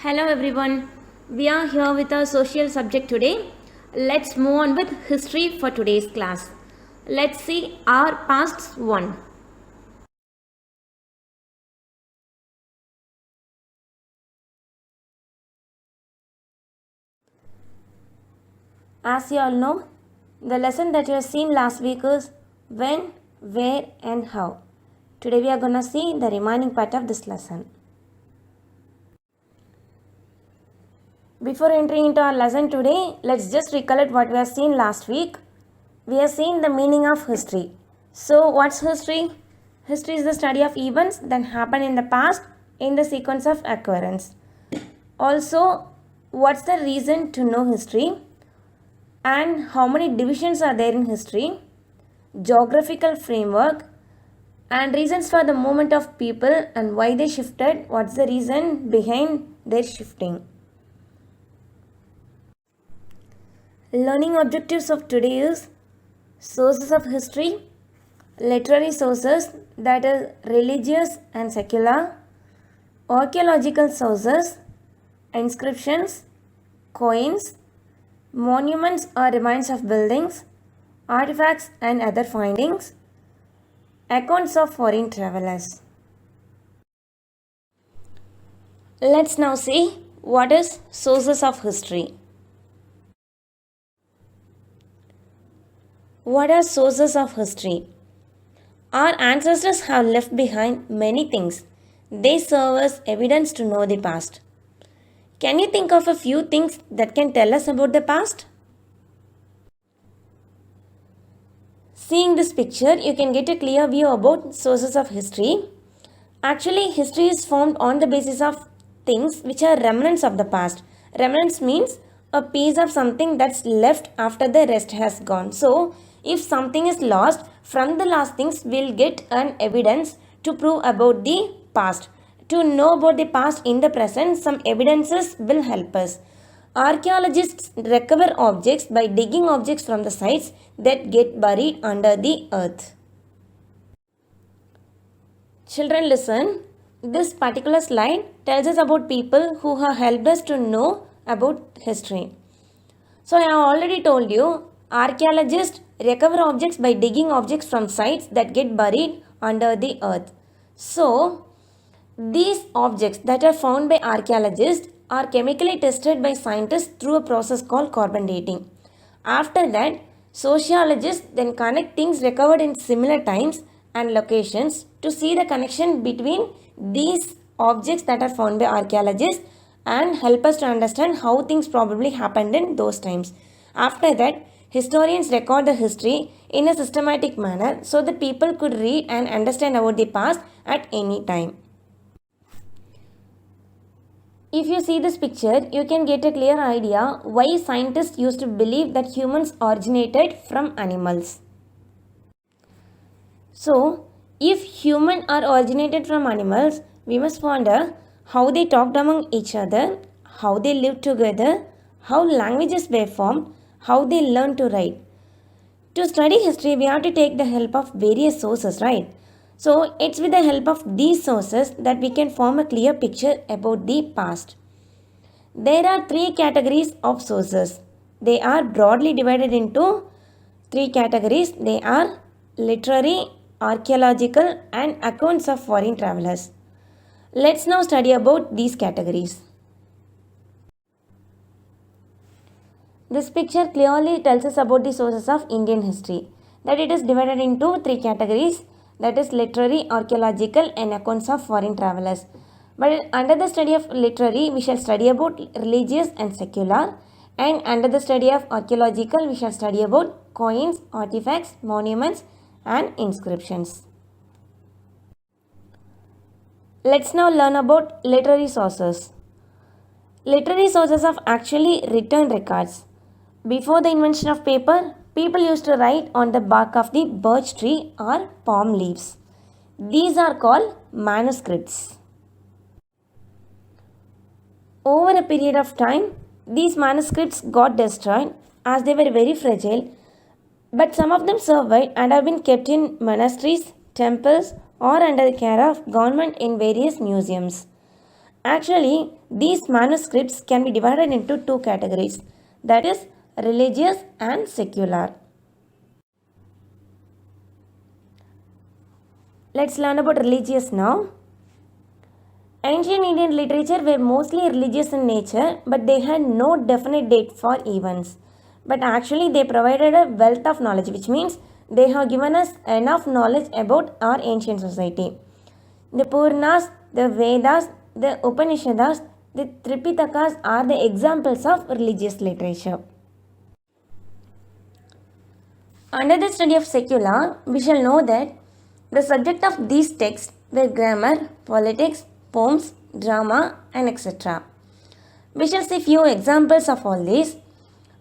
Hello everyone. We are here with our social subject today. Let's move on with history for today's class. Let's see our past one. As you all know, the lesson that you have seen last week is when, where and how. Today we are going to see the remaining part of this lesson. Before entering into our lesson today, let's just recollect what we have seen last week. We have seen the meaning of history. So, what's history? History is the study of events that happen in the past in the sequence of occurrence. Also, what's the reason to know history? And how many divisions are there in history? Geographical framework and reasons for the movement of people and why they shifted. What's the reason behind their shifting? Learning objectives of today is sources of history, literary sources that are religious and secular, archaeological sources, inscriptions, coins, monuments or remains of buildings, artifacts and other findings, accounts of foreign travelers. Let's now see what is sources of history. What are sources of history? Our ancestors have left behind many things. They serve as evidence to know the past. Can you think of a few things that can tell us about the past? Seeing this picture, you can get a clear view about sources of history. Actually, history is formed on the basis of things which are remnants of the past. Remnants means a piece of something that's left after the rest has gone. So, if something is lost, from the last things we'll get an evidence to prove about the past. To know about the past in the present, some evidences will help us. Archaeologists recover objects by digging objects from the sites that get buried under the earth. Children, listen. This particular slide tells us about people who have helped us to know about history. So I have already told you, archaeologists recover objects by digging objects from sites that get buried under the earth. So, these objects that are found by archaeologists are chemically tested by scientists through a process called carbon dating. After that, sociologists then connect things recovered in similar times and locations to see the connection between these objects that are found by archaeologists and help us to understand how things probably happened in those times. After that, historians record the history in a systematic manner so that people could read and understand about the past at any time. If you see this picture, you can get a clear idea why scientists used to believe that humans originated from animals. So, if humans are originated from animals, we must wonder how they talked among each other, how they lived together, how languages were formed, how they learned to write. To study history, we have to take the help of various sources, right? So, it's with the help of these sources that we can form a clear picture about the past. There are three categories of sources. They are broadly divided into three categories. They are literary, archaeological, and accounts of foreign travelers. Let's now study about these categories. This picture clearly tells us about the sources of Indian history, that it is divided into three categories, that is literary, archaeological and accounts of foreign travelers. But under the study of literary, we shall study about religious and secular, and under the study of archaeological, we shall study about coins, artifacts, monuments and inscriptions. Let's now learn about literary sources. Literary sources are actually written records. Before the invention of paper, people used to write on the bark of the birch tree or palm leaves. These are called manuscripts. Over a period of time, these manuscripts got destroyed as they were very fragile, but some of them survived and have been kept in monasteries, temples, or under the care of government in various museums. Actually, these manuscripts can be divided into two categories, that is religious and secular. Let's learn about religious now. Ancient Indian literature were mostly religious in nature, but they had no definite date for events. But actually, they provided a wealth of knowledge, which means they have given us enough knowledge about our ancient society. The Puranas, the Vedas, the Upanishads, the Tripitakas are the examples of religious literature. Under the study of secular, we shall know that the subject of these texts were grammar, politics, poems, drama, and etc. We shall see few examples of all these.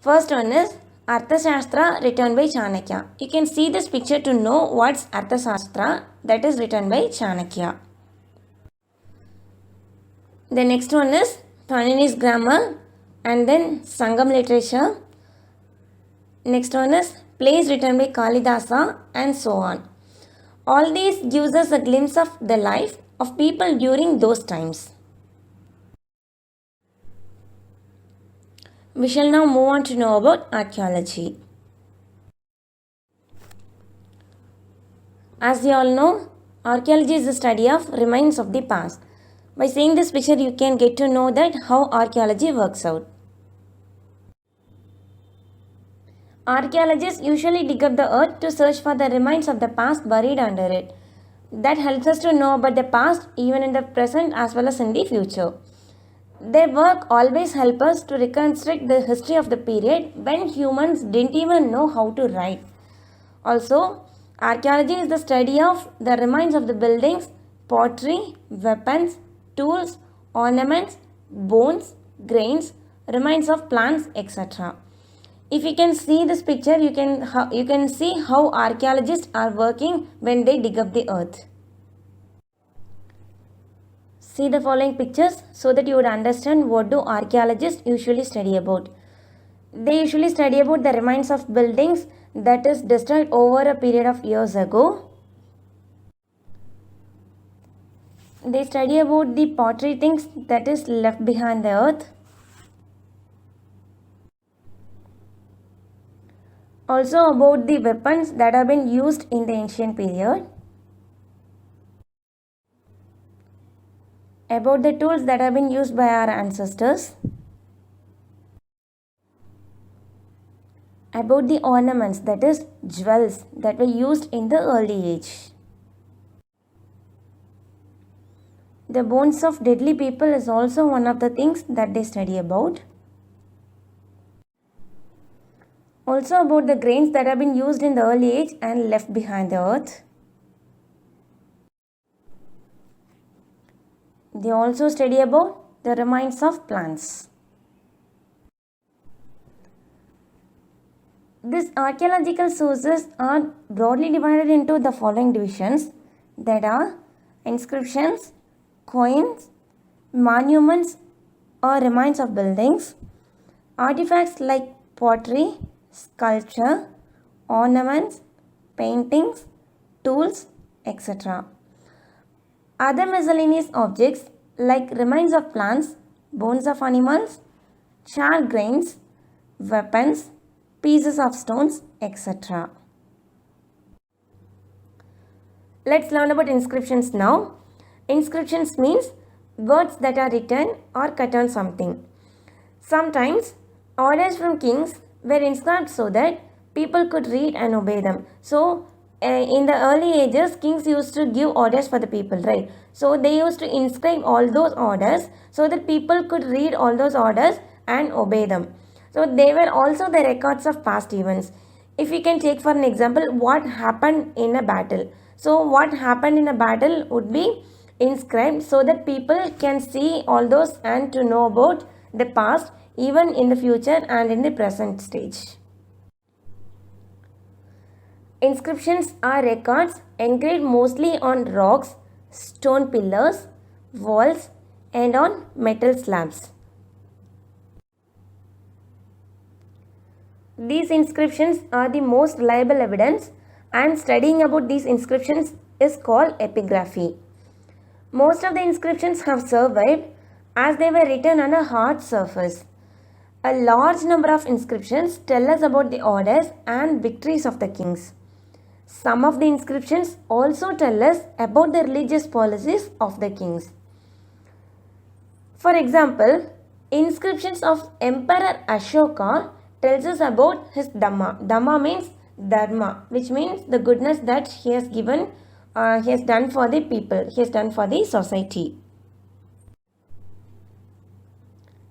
First one is Arthashastra written by Chanakya. You can see this picture to know what's Arthashastra, that is written by Chanakya. The next one is Panini's grammar and then Sangam literature. Next one is plays written by Kalidasa and so on. All these gives us a glimpse of the life of people during those times. We shall now move on to know about archaeology. As you all know, archaeology is the study of remains of the past. By seeing this picture, you can get to know that how archaeology works out. Archaeologists usually dig up the earth to search for the remains of the past buried under it. That helps us to know about the past even in the present as well as in the future. Their work always helps us to reconstruct the history of the period when humans didn't even know how to write. Also, archaeology is the study of the remains of the buildings, pottery, weapons, tools, ornaments, bones, grains, remains of plants, etc. If you can see this picture, you can see how archaeologists are working when they dig up the earth. See the following pictures so that you would understand what do archaeologists usually study about. They usually study about the remains of buildings that is destroyed over a period of years ago. They study about the pottery things that is left behind the earth. Also about the weapons that have been used in the ancient period. About the tools that have been used by our ancestors. About the ornaments, that is jewels, that were used in the early age. The bones of deadly people is also one of the things that they study about. Also about the grains that have been used in the early age and left behind the earth. They also study about the remains of plants. These archaeological sources are broadly divided into the following divisions, that are inscriptions, coins, monuments or remains of buildings, artifacts like pottery, sculpture, ornaments, paintings, tools, etc. Other miscellaneous objects like remains of plants, bones of animals, charred grains, weapons, pieces of stones, etc. Let's learn about inscriptions now. Inscriptions means words that are written or cut on something. Sometimes orders from kings were inscribed so that people could read and obey them. So in the early ages, kings used to give orders for the people, right? So they used to inscribe all those orders so that people could read all those orders and obey them. So they were also the records of past events. If we can take for an example, what happened in a battle. So what happened in a battle would be inscribed so that people can see all those and to know about the past, even in the future and in the present stage. Inscriptions are records engraved mostly on rocks, stone pillars, walls, and on metal slabs. These inscriptions are the most reliable evidence, and studying about these inscriptions is called epigraphy. Most of the inscriptions have survived, as they were written on a hard surface. A large number of inscriptions tell us about the orders and victories of the kings. Some of the inscriptions also tell us about the religious policies of the kings. For example, inscriptions of Emperor Ashoka tells us about his Dhamma. Dhamma means Dharma, which means the goodness that he has given, he has done for the people, he has done for the society.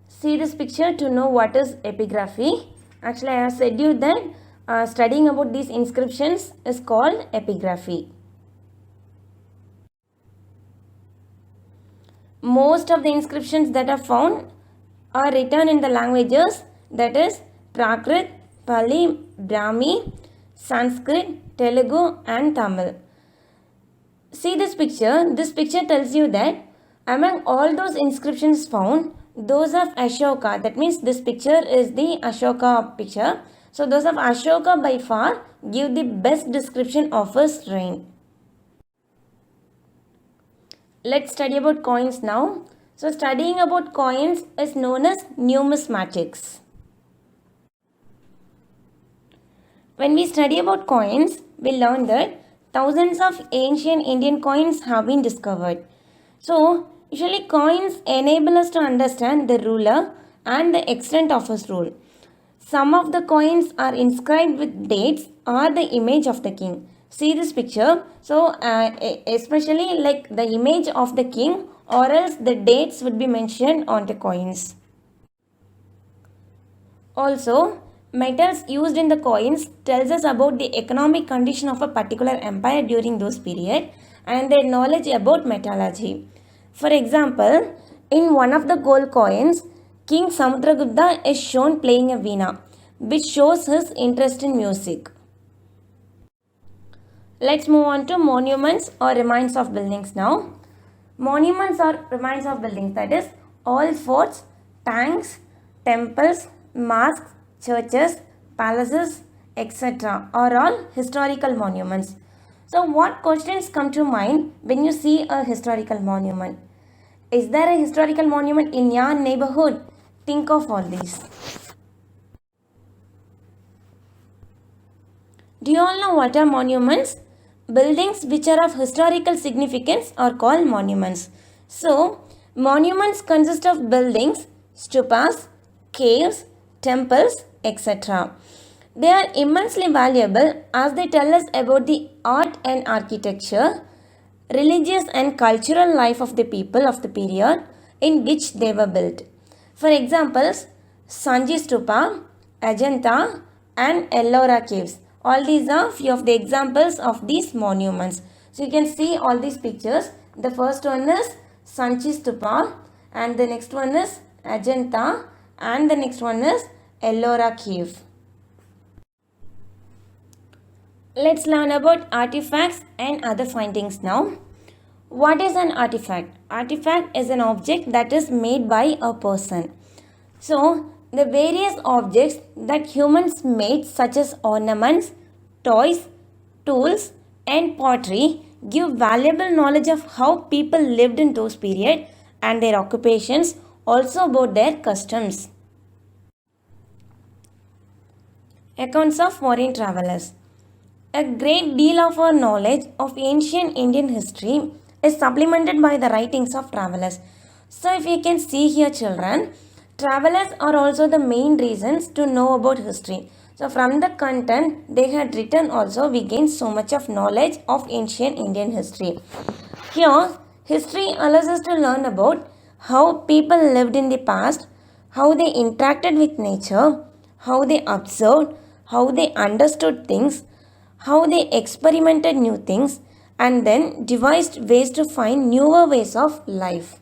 See this picture to know what is epigraphy. Actually, I have said you that studying about these inscriptions is called epigraphy. Most of the inscriptions that are found are written in the languages, that is Prakrit, Pali, Brahmi, Sanskrit, Telugu and Tamil. See this picture. This picture tells you that among all those inscriptions found, those of Ashoka, that means this picture is the Ashoka picture. So those of Ashoka by far give the best description of his reign. Let's study about coins now. So studying about coins is known as numismatics. When we study about coins, we learn that thousands of ancient Indian coins have been discovered. So usually coins enable us to understand the ruler and the extent of his rule. Some of the coins are inscribed with dates or the image of the king. See this picture. So especially like the image of the king or else the dates would be mentioned on the coins. Also, metals used in the coins tells us about the economic condition of a particular empire during those period and their knowledge about metallurgy. For example, in one of the gold coins, King Samudragupta is shown playing a veena, which shows his interest in music. Let's move on to monuments or remains of buildings now. Monuments or remains of buildings, that is, all forts, tanks, temples, mosques, churches, palaces, etc. are all historical monuments. So what questions come to mind when you see a historical monument? Is there a historical monument in your neighborhood? Think of all these. Do you all know what are monuments? Buildings which are of historical significance are called monuments. So, monuments consist of buildings, stupas, caves, temples, etc. They are immensely valuable as they tell us about the art and architecture, religious and cultural life of the people of the period in which they were built. For examples, Sanji Stupa, Ajanta and Ellora caves. All these are few of the examples of these monuments. So you can see all these pictures. The first one is Sanchi Stupa and the next one is Ajanta and the next one is Ellora cave. Let's learn about artifacts and other findings now. What is an artifact? Artifact is an object that is made by a person. So, the various objects that humans made such as ornaments, toys, tools and pottery give valuable knowledge of how people lived in those periods and their occupations, also about their customs. Accounts of foreign travelers. A great deal of our knowledge of ancient Indian history is supplemented by the writings of travelers. So if you can see here children, travelers are also the main reasons to know about history. So from the content they had written also we gain so much of knowledge of ancient Indian history. Here history allows us to learn about how people lived in the past, how they interacted with nature, how they observed, how they understood things, how they experimented new things and then devised ways to find newer ways of life.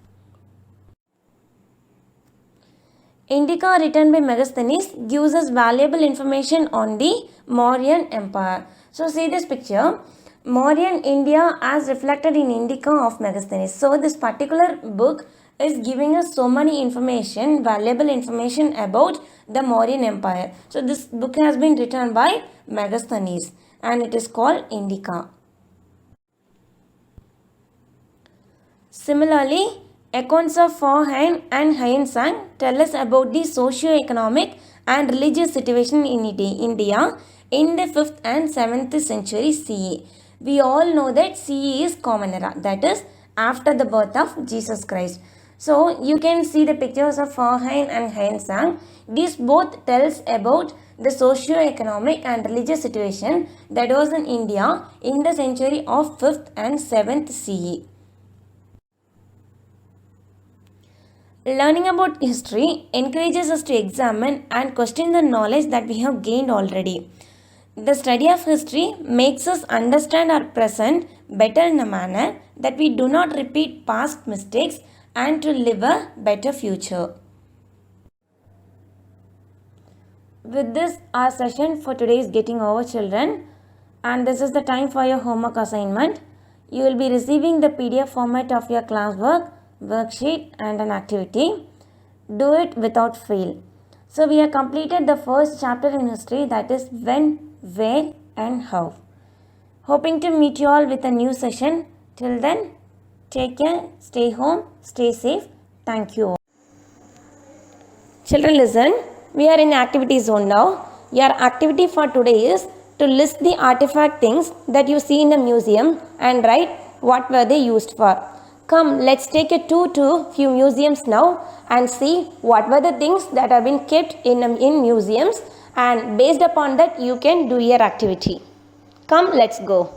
Indica written by Megasthenes gives us valuable information on the Mauryan Empire. So see this picture. Mauryan India as reflected in Indica of Megasthenes. So this particular book is giving us so many information, valuable information about the Mauryan Empire. So this book has been written by Megasthenes and it is called Indica. Similarly, Accounts of Farhan and Hyeonsang tell us about the socio-economic and religious situation in India in the 5th and 7th century CE. We all know that CE is Common Era, that is after the birth of Jesus Christ. So you can see the pictures of Farhan and Hyeonsang. These both tells about the socio-economic and religious situation that was in India in the century of 5th and 7th CE. Learning about history encourages us to examine and question the knowledge that we have gained already. The study of history makes us understand our present better in a manner that we do not repeat past mistakes and to live a better future. With this, our session for today is getting over, children, and this is the time for your homework assignment. You will be receiving the PDF format of your classwork, worksheet and an activity. Do it without fail. So we have completed the first chapter in history, that is when, where and how. Hoping to meet you all with a new session. Till then, take care, stay home, stay safe. Thank you all. Children, listen. We are in activity zone now. Your activity for today is to list the artifact things that you see in the museum and write what were they used for. Come, let's take a tour to few museums now and see what were the things that have been kept in museums, and based upon that you can do your activity. Come, let's go.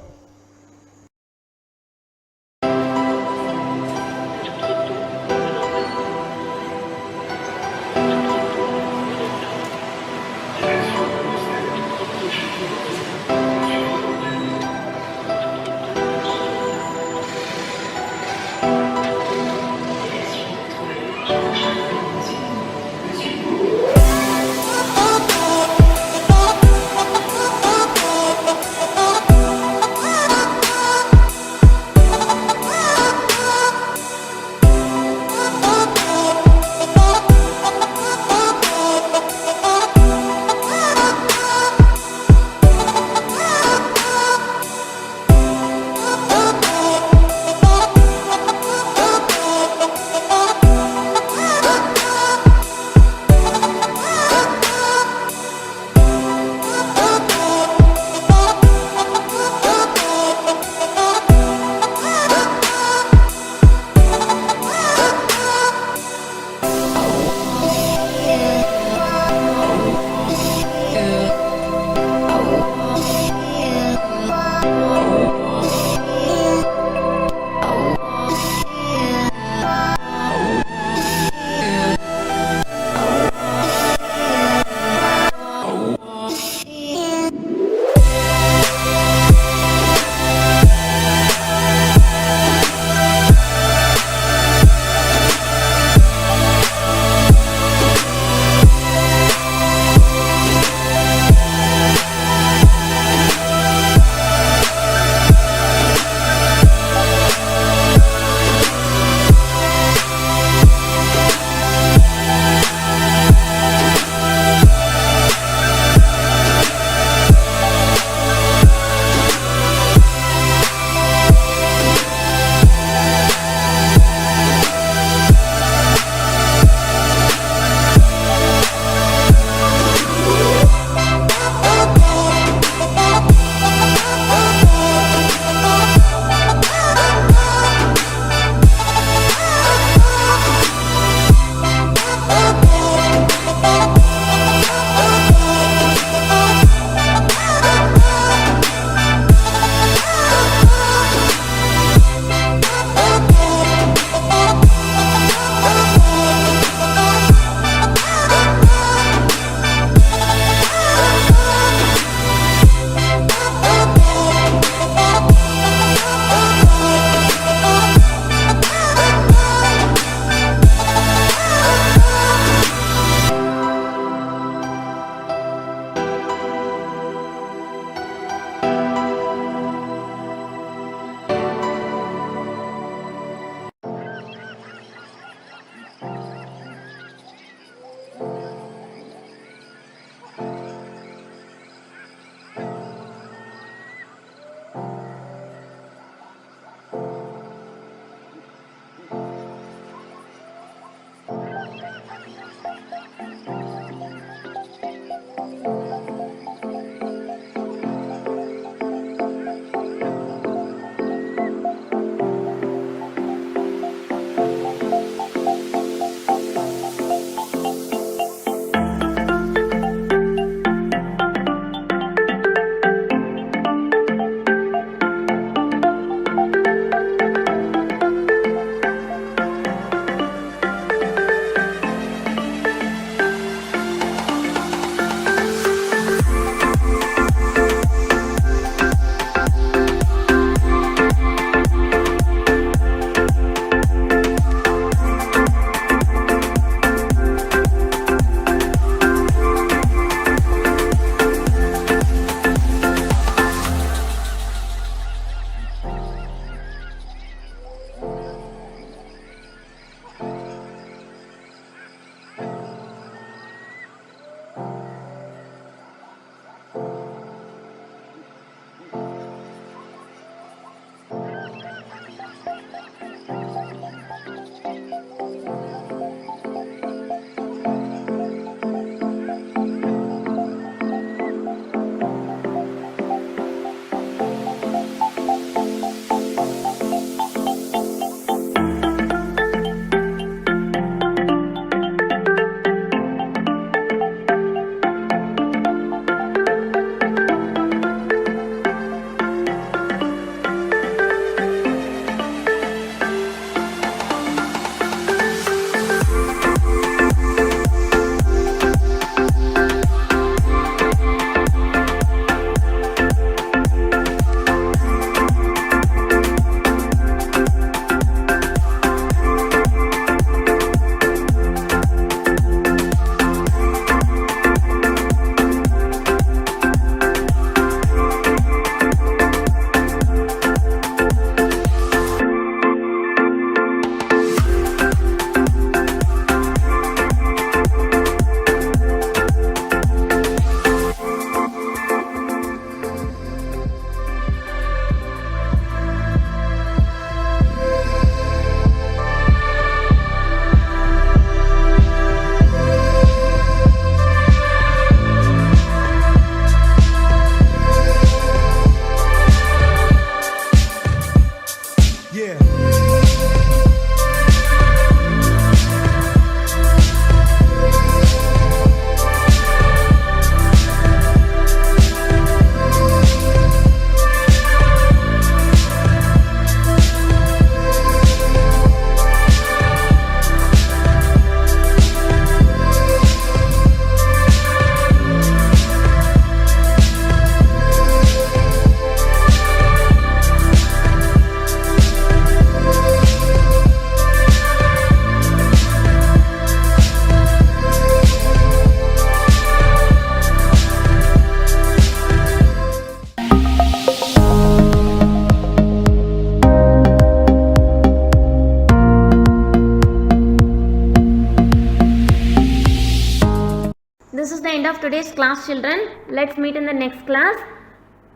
the end of today's class, children. Let's meet in the next class.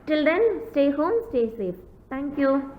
Till then, stay home, stay safe. Thank you.